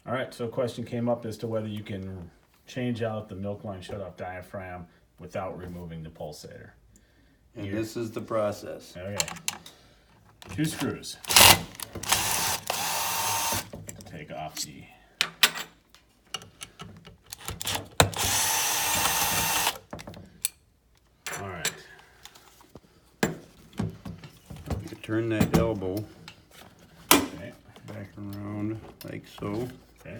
All right, so a question came up as to whether you can change out the milk line shutoff diaphragm without removing the pulsator. And Here. this is the process. Okay. 2 screws. Take off the all right. You turn that elbow Okay. back around like so. Okay.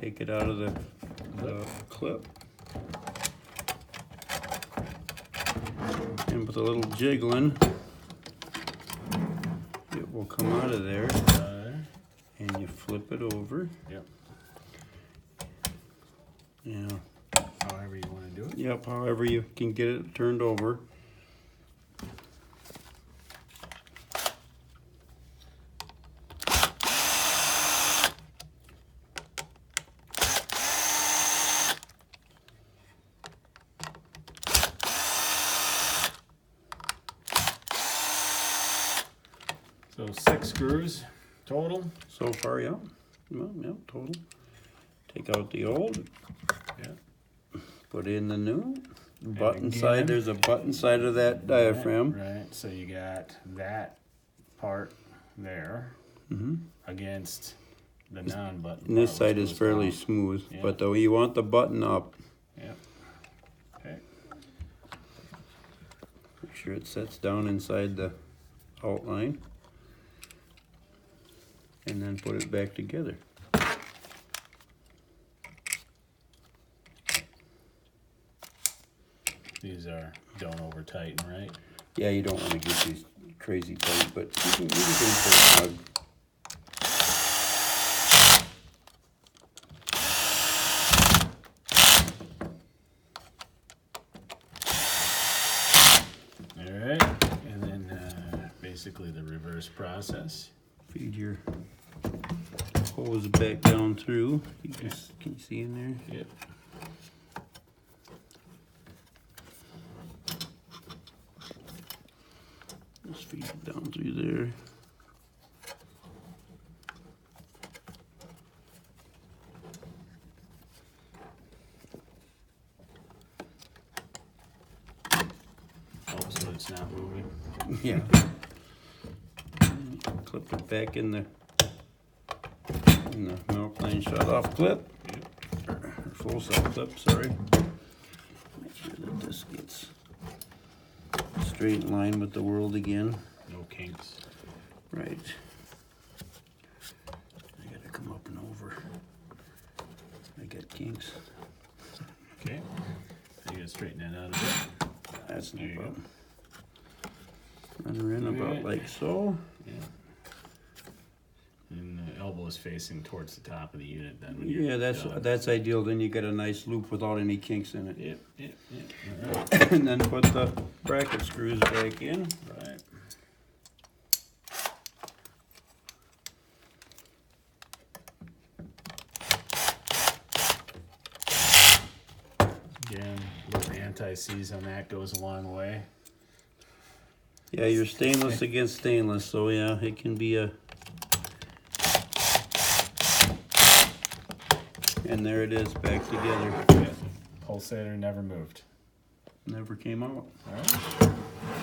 Take it out of the clip. And with a little jiggling, it will come out of there. And you flip it over. Yep. Yeah. However you want to do it. Yep, however you can get it turned over. So 6 screws total. So far, yeah. Well, yeah, total. Take out the old. Yeah. Put in the new. Button again, side, there's a button side of that diaphragm. Right. So you got that part there against the non-button. And this part, side which is goes fairly down. smooth, Yeah. but though you want the button up. Yep. Okay. Make sure it sets down inside the outline. And then put it back together. These are don't over tighten, right? Yeah, you don't want to get these crazy tight, but you can put a snug. All right, and then basically the reverse process. Feed your hose back down through. Can you see in there? Yep. Just feed it down through there. Oh, so it's not moving. Yeah. Clip it back in the milk line shut off clip. Yep. Or full set clip, sorry. Make sure that this gets straight in line with the world again. No kinks. Right. I gotta come up and over. I got kinks. Okay. You gotta straighten that out a bit. That's no There you go. problem. Run her in about Alright. like so. Yeah. And the elbow is facing towards the top of the unit then. When Yeah, you're that's done. ideal. Then you get a nice loop without any kinks in it. Yep, yep, yep. All right. And then put the bracket screws back in. Right. Again, a little anti-seize on that goes a long way. Yeah, you're stainless against stainless, so yeah, it can be a... And there it is, back together. Yeah. Pulsator never moved. Never came out. All right.